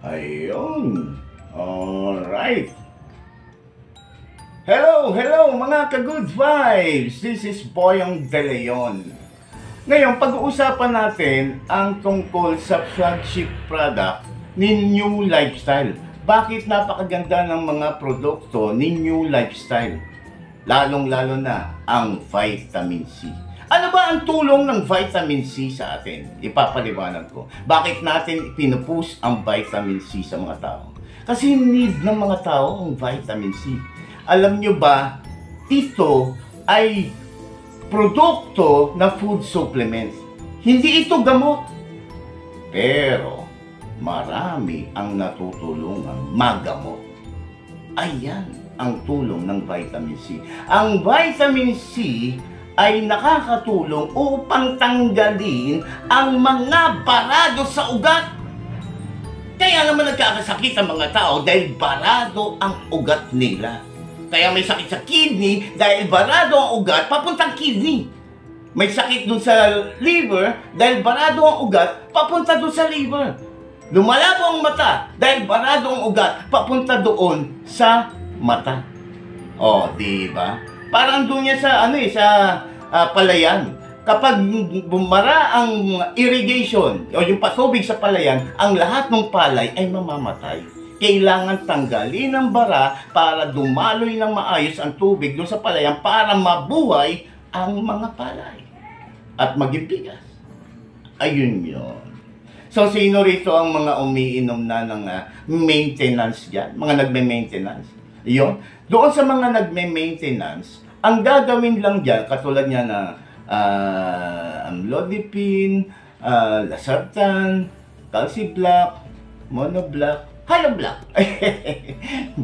Ayun. Alright. Hello mga ka-good vibes. This is Boyong De Leon. Ngayon, pag-uusapan natin ang tungkol sa flagship product ni New Lifestyle. Bakit napakaganda ng mga produkto ni New Lifestyle? Lalong-lalo na ang vitamin C. Ano ba ang tulong ng vitamin C sa atin? Ipapaliwanag ko. Bakit natin pinupush ang vitamin C sa mga tao? Kasi need ng mga tao ang vitamin C. Alam nyo ba, ito ay produkto na food supplement. Hindi ito gamot. Pero marami ang natutulungang magamot. Ayan ang tulong ng vitamin C. Ang vitamin C ay nakakatulong upang tanggalin ang mga barado sa ugat. Kaya naman nagkakasakit ang mga tao dahil barado ang ugat nila. Kaya may sakit sa kidney dahil barado ang ugat papuntang kidney. May sakit dun sa liver dahil barado ang ugat papunta dun sa liver. Lumalabo ang mata dahil barado ang ugat papunta doon sa mata. Oh, di ba? Parang doon niya sa palayan. Kapag bumara ang irrigation o yung patubig sa palayan, ang lahat ng palay ay mamamatay. Kailangan tanggalin ang bara para dumaloy ng maayos ang tubig doon sa palayan para mabuhay ang mga palay at maging bigas. Ayun yun. So, sino rito ang mga umiinom na ng maintenance dyan? Mga nagme-maintenance? Yun. Doon sa mga nagme-maintenance, ang gagawin lang dyan, katulad niya na amlodipine, losartan, calciblock, monoblock, haloblock.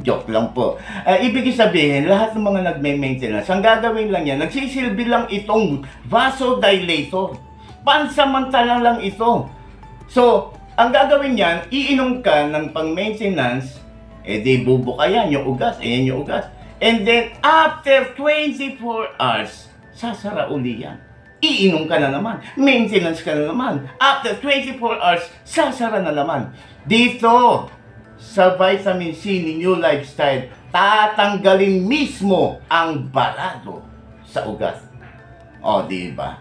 Joke lang po. Ibig sabihin, lahat ng mga nagme-maintenance, ang gagawin lang yan, nagsisilbi lang itong vasodilator. Pansamantala lang ito. So, ang gagawin yan, iinom ka ng pang-maintenance, di bubukayan yung ugat, ayan yung ugat. And then, after 24 hours, sasara uli yan. Iinom ka na naman. Maintenance ka na naman. After 24 hours, sasara na naman. Dito, sa vitamin C ni New Lifestyle, tatanggalin mismo ang barado sa ugat. O, diba?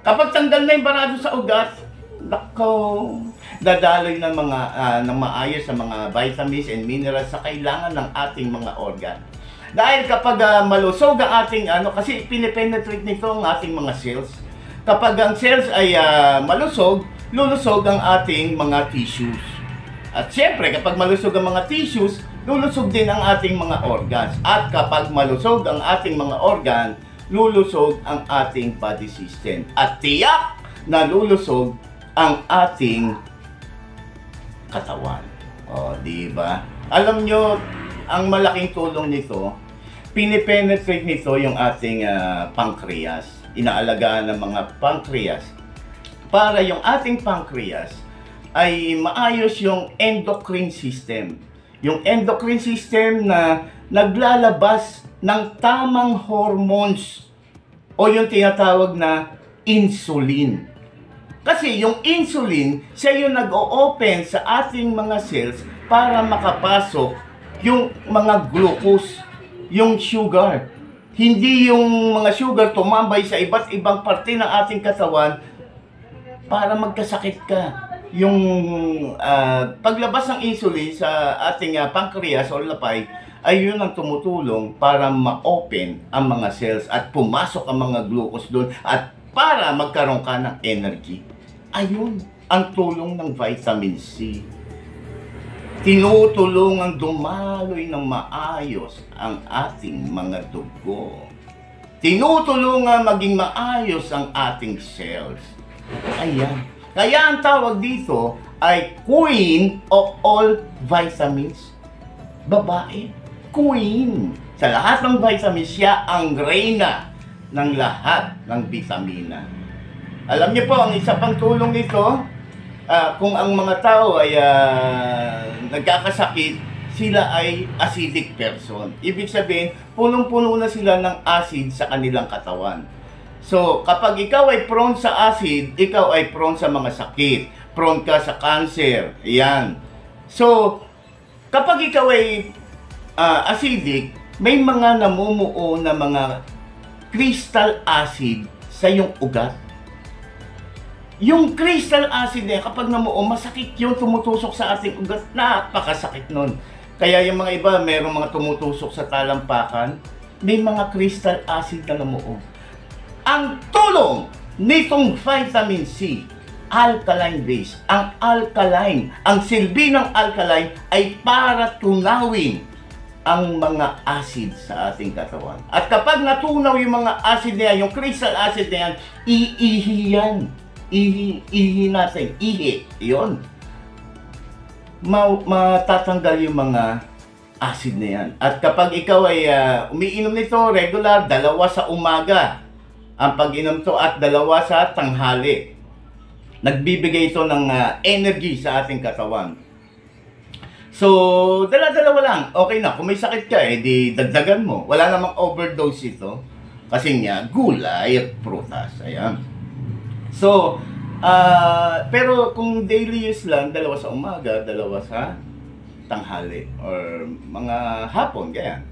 Kapag tanggal na yung barado sa ugat, nako, dadaloy ng mga ng maayos sa mga vitamins and minerals sa kailangan ng ating mga organ. Dahil kapag malusog ang ating kasi pinipenetrate nito ang ating mga cells. Kapag ang cells ay malusog, lulusog ang ating mga tissues. At siyempre, kapag malusog ang mga tissues, lulusog din ang ating mga organs. At kapag malusog ang ating mga organ, lulusog ang ating body system. At tiyak na lulusog ang ating katawan. O, di ba? Alam nyo, ang malaking tulong nito, pinipenetrate nito yung ating pancreas. Inaalagaan ng mga pancreas para yung ating pancreas ay maayos yung endocrine system. Yung endocrine system na naglalabas ng tamang hormones o yung tinatawag na insulin. Kasi yung insulin, siya yung nag-o-open sa ating mga cells para makapasok yung mga glucose, yung sugar. Hindi yung mga sugar tumambay sa iba't ibang parte ng ating katawan para magkasakit ka. Yung paglabas ng insulin sa ating pancreas o lapay, ay yun ang tumutulong para ma-open ang mga cells at pumasok ang mga glucose doon at para magkaroon ka ng energy. Ayun ang tulong ng vitamin C. Tinutulungang dumaloy ng maayos ang ating mga dugo. Tinutulungang maging maayos ang ating cells. Ayan. Kaya ang tawag dito ay Queen of all vitamins. Babae. Queen. Sa lahat ng vitamins, siya ang reyna ng lahat ng vitamina. Alam niyo po, ang isa pang tulong nito, kung ang mga tao ay nagkakasakit, sila ay acidic person. Ibig sabihin, punong-puno na sila ng acid sa kanilang katawan. So, kapag ikaw ay prone sa acid, ikaw ay prone sa mga sakit. Prone ka sa cancer. Ayan. So, kapag ikaw ay acidic, may mga namumuo na mga crystal acid sa iyong ugat. Yung crystal acid na kapag namuo, masakit yun, tumutusok sa ating ugat. Napakasakit nun. Kaya yung mga iba, mayroong mga tumutusok sa talampakan, may mga crystal acid na namuo. Ang tulong nitong vitamin C, alkaline base. Ang alkaline, ang silbi ng alkaline ay para tunawin ang mga acid sa ating katawan. At kapag natunaw yung mga acid na yan, yung crystal acid na yan, iihi yan. Ihi natin. Ihi. Yun. Matatanggal yung mga acid na yan. At kapag ikaw ay umiinom nito regular, 2 sa umaga ang pag-inom to at 2 sa tanghali. Nagbibigay ito ng energy sa ating katawan. So, dala-dalawa lang. Okay na. Kung may sakit ka, di dagdagan mo. Wala namang overdose ito. Kasi nga, gulay at prutas. Ayan. So, pero kung daily use lang, 2 sa umaga, 2 sa tanghali. Or mga hapon, ganyan.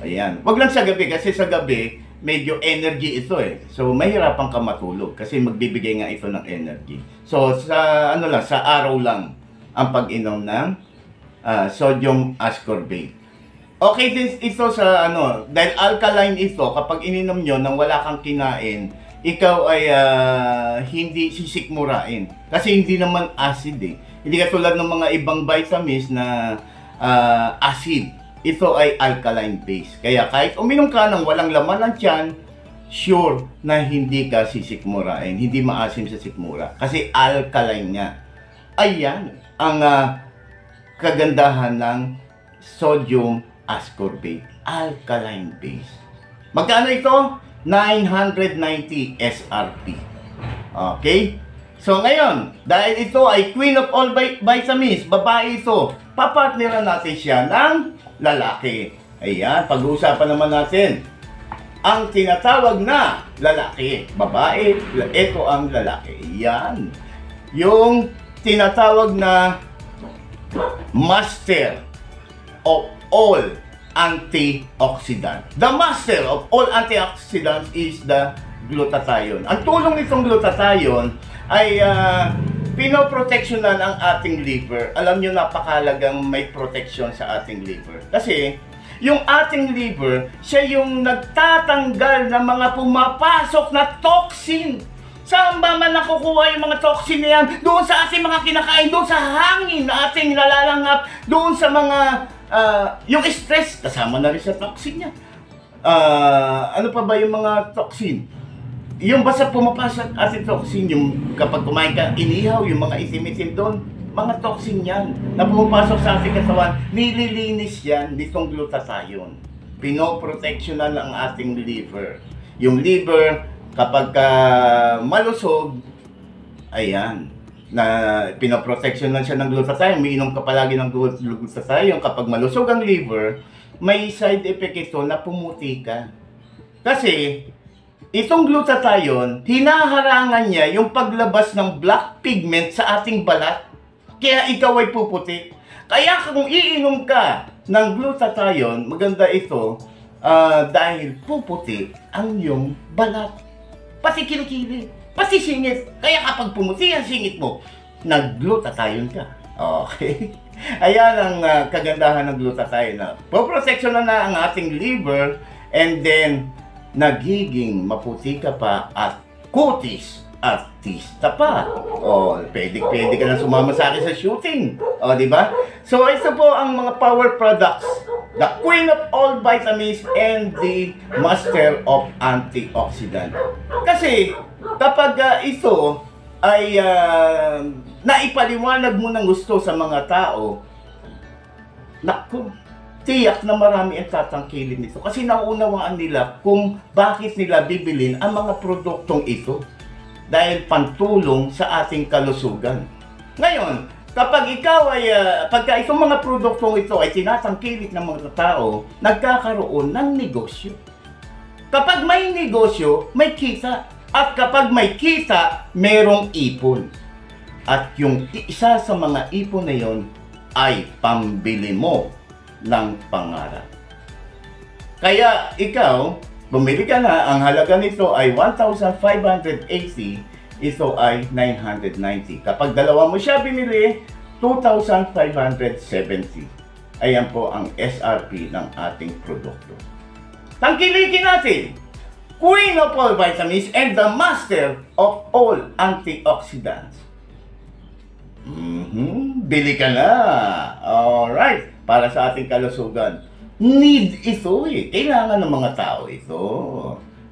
Ayan. Wag lang sa gabi. Kasi sa gabi, medyo energy ito eh. So, mahirapan ka matulog. Kasi magbibigay nga ito ng energy. So, sa sa araw lang ang pag-inom ng sodium ascorbate. Okay din ito sa dahil alkaline ito, kapag ininom nyo nang wala kang kinain, ikaw ay hindi sisikmurain. Kasi hindi naman acid eh. Hindi katulad ng mga ibang vitamins na acid. Ito ay alkaline base. Kaya kahit uminom ka ng walang laman ng tiyan, sure na hindi ka sisikmurain. Hindi maasim sa sikmura. Kasi alkaline nga. Ayan ang kagandahan ng sodium ascorbate, alkaline base. Magkano ito? 990 SRP. Okay? So ngayon, dahil ito ay queen of all vitamins, babae ito, papartneran natin siya ng lalaki. Ayan, pag-uusapan naman natin ang tinatawag na lalaki. Babae, ito ang lalaki. Ayan. Yung tinatawag na master of all antioxidant. The master of all antioxidants is the glutathione. Ang tulong nitong glutathione ay pinoproteksyonan ang ating liver. Alam nyo, napakalagang may protection sa ating liver. Kasi yung ating liver, siya yung nagtatanggal ng mga pumapasok na toxin. Saan ba man nakukuha yung mga toxin na yan? Doon sa ating mga kinakain, doon sa hangin na ating nalalangap, doon sa mga, yung stress, kasama na rin sa toxin niya. Ano pa ba yung mga toxin? Yung basta pumapasok ating toxin, yung kapag kumain ka, inihaw, yung mga itim-itim doon, mga toxin yan na pumapasok sa ating katawan, nililinis yan nitong glutathione. Pinoproteksyonan ang ating liver. Yung liver, kapag malusog, ayan, na pinoproteksyon lang siya ng glutathione, umiinom ka palagi ng glutathione, kapag malusog ang liver, may side effect ito na pumuti ka. Kasi, itong glutathione, hinaharangan niya yung paglabas ng black pigment sa ating balat, kaya ikaw ay puputi. Kaya kung iinom ka ng glutathione, maganda ito, dahil puputi ang iyong balat. Pati kilikili, pati singit. Kaya kapag pumuti ang singit mo, nag-glutathione ka. Okay? Ayan ang kagandahan ng glutathione na poproteksyon na ang ating liver, and then nagiging maputi ka pa at kutis artista pa. O, pwede ka na sumama sa akin sa shooting. O, di ba? So, ito po ang mga power products. The queen of all vitamins and the master of antioxidant. Kasi, kapag ito ay naipaliwanag mo ng gusto sa mga tao, naku, tiyak na marami ang tatangkilin nito. Kasi nauunawaan nila kung bakit nila bibilin ang mga produktong ito. Dahil pantulong sa ating kalusugan. Ngayon, kapag ikaw ay, pagka itong mga produktong ito ay tinatangkilik ng mga tao, nagkakaroon ng negosyo. Kapag may negosyo, may kita. At kapag may kita, merong ipon. At yung isa sa mga ipon na yon ay pambili mo ng pangarap. Kaya ikaw, bumili ka na, ang halaga nito ay 1,580, ito ay 990. Kapag dalawa mo siya binili, 2,570. Ayan po ang SRP ng ating produkto. Tangkilikin natin! Queen of all vitamins and the master of all antioxidants. Bili ka na! Alright, para sa ating kalusugan. Need ito eh. Kailangan ng mga tao ito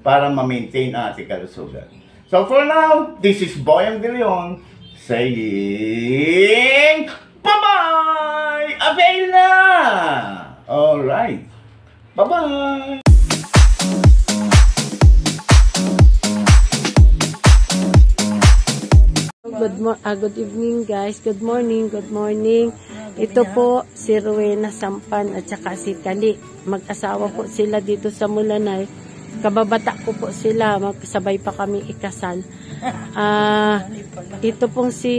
para ma-maintain ang ating kalusugan. So for now, this is Boyong De Leon saying bye-bye! Avail na! Alright. Bye-bye! Good evening guys. Good morning. Ito po si Rowena Sampan at saka si Kali. Mag-asawa po sila dito sa Mulanay. Kababata ko po sila. Magsabay pa kami ikasal. Ito pong si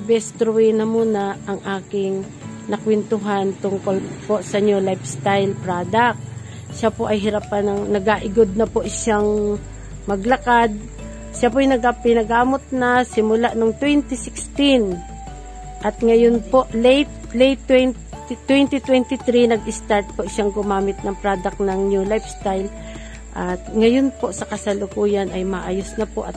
Best Rowena muna ang aking nakwentuhan tungkol po sa new lifestyle product. Siya po ay hirapan ng nag-aigod na po siyang maglakad. Siya po yung pinagamot na simula nung 2016. At ngayon po, late 2023, nag-start po siyang gumamit ng product ng new lifestyle. At ngayon po sa kasalukuyan ay maayos na po at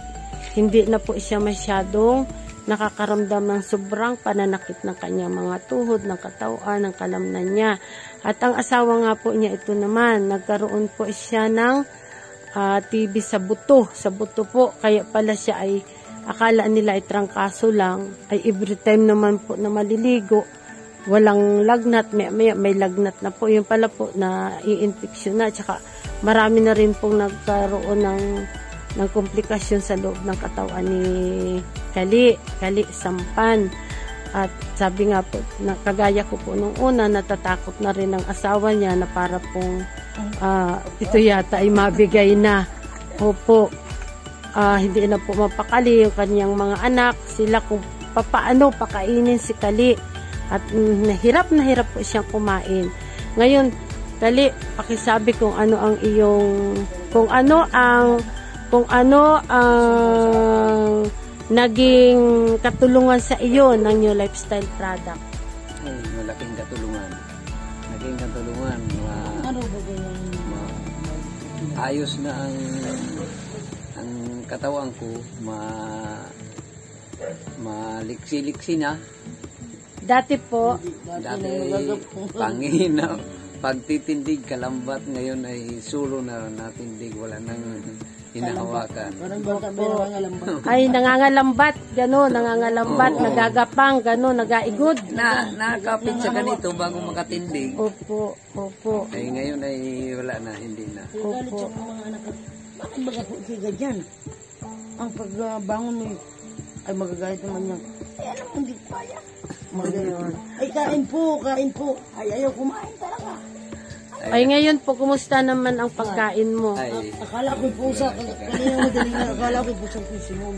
hindi na po siya masyadong nakakaramdam ng sobrang pananakit ng kanyang mga tuhod, ng katawan, ng kalamnan niya. At ang asawa nga po niya ito naman, nagkaroon po siya ng TB sa buto po, kaya pala siya ay akala nila ay trangkaso lang, ay every time naman po na maliligo walang lagnat, may lagnat na po, yun pala po na i-infection na, tsaka marami na rin pong nagkaroon ng komplikasyon sa loob ng katawan ni Kali Sampan. At sabi nga po, kagaya ko po nung una, natatakot na rin ang asawa niya na para pong ito yata ay mabigay na. Opo, hindi na po mapakali yung kanyang mga anak, sila kung papaano pakainin si Kali. At nahirap po siyang kumain. Ngayon, Kali, pakisabi kung ano ang iyong, kung ano ang naging katulungan sa iyo ng new lifestyle product. Ay, malaking katulungan. Naging katulungan. Ayos na ang katawan ko. Maliksi-liksi na. Dati po, pangina. Pagtitindig, kalambat. Ngayon ay sulo na natindig. Wala nang hinahawakan. Ay, nangangalambat, gano'n, nagagapang, gano'n, nagaigod. Nakakapit sa ganito bago makatindig. Opo. Ay, ngayon ay wala na, hindi na. Opo. Bakit magkakutiga dyan? Ang pagbangon mo ay magagalit naman niya. Ay, alam mo, hindi ko kaya. Ay, kain po. Ay, ayaw kumain talaga. Ay, ngayon po, kumusta naman ang pagkain mo? Ay, Akala ko'y pusa. Kanina madali na. Akala ko'y pusang pusi mo.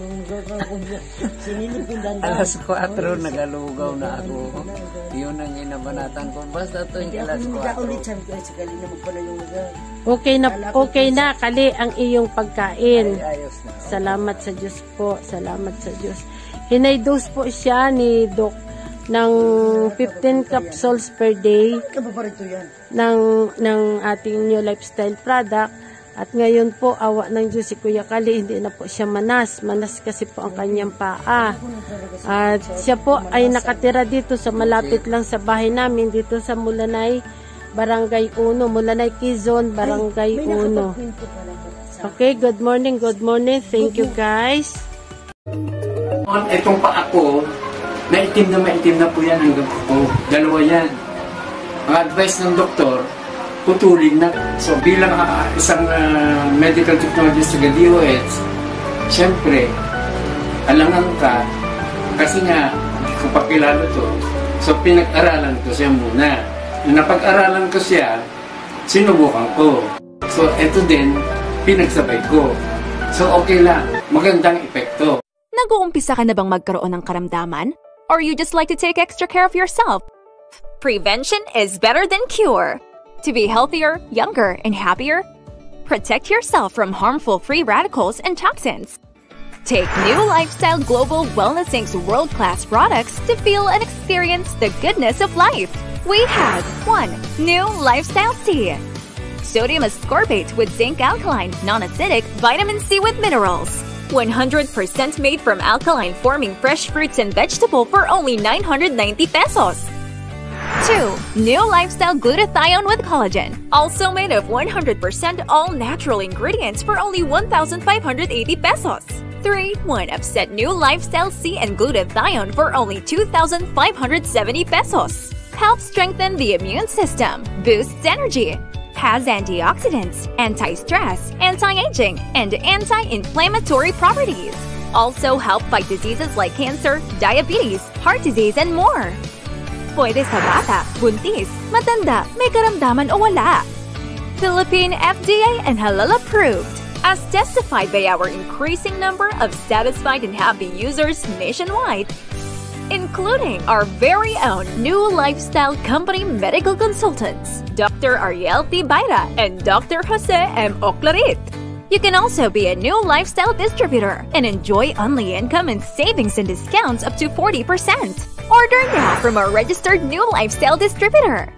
Sinilip yung dandan. alas 4, nagalugaw na ako. Yun ang inabanatan ko. Basta tuwing alas 4. Ulit sabi ko, si Kalina magpala yung Okay na, Kali, ang iyong pagkain. Ay, ayos na. Salamat sa Diyos po. Salamat sa Diyos. Hinay-dose po siya ni Doc ng 15 capsules per day Kapaparito yan. ng ating new lifestyle product. At ngayon po, awa ng Diyos, si Kuya Kali, hindi na po siya manas kasi po ang kanyang paa. At siya po ay nakatira dito sa malapit lang sa bahay namin, dito sa Mulanay, Barangay 1, Mulanay Quezon, Barangay 1. Okay, good morning. Thank you guys. Itong paa ko, maitim na po yan hanggang ko. Dalawa yan. Ang advice ng doktor, putulin na. So bilang isang medical technologist sa DOH, siyempre, alangan ka, kasi nga, hindi ko pa kilala to. So pinag-aralan ko siya muna. Nung napag-aralan ko siya, sinubukan ko. So ito din, pinagsabay ko. So okay lang, magandang epekto. Nag-uumpisa ka na bang magkaroon ng karamdaman? Or you just like to take extra care of yourself? Prevention is better than cure. To be healthier, younger, and happier, protect yourself from harmful free radicals and toxins. Take New Lifestyle Global Wellness Inc.'s world-class products to feel and experience the goodness of life. We have 1. New Lifestyle C. Sodium ascorbate with zinc alkaline, non-acidic, vitamin C with minerals. 100% made from alkaline-forming fresh fruits and vegetable for only 990 pesos. 2. New Lifestyle Glutathione with Collagen, also made of 100% all-natural ingredients for only 1,580 pesos. 3. 1 Upset New Lifestyle C and Glutathione for only 2,570 pesos. Helps strengthen the immune system, boosts energy, has antioxidants, anti-stress, anti-aging, and anti-inflammatory properties. Also help fight diseases like cancer, diabetes, heart disease, and more. Pwede sa bata, buntis, matanda, may karamdaman o wala. Philippine FDA and halal approved, as testified by our increasing number of satisfied and happy users nationwide, including our very own New Lifestyle Company medical consultants, Dr. Ariel T. Bayra and Dr. Jose M. Oclarit. You can also be a New Lifestyle distributor and enjoy only income and savings and discounts up to 40%. Order now from our registered New Lifestyle distributor.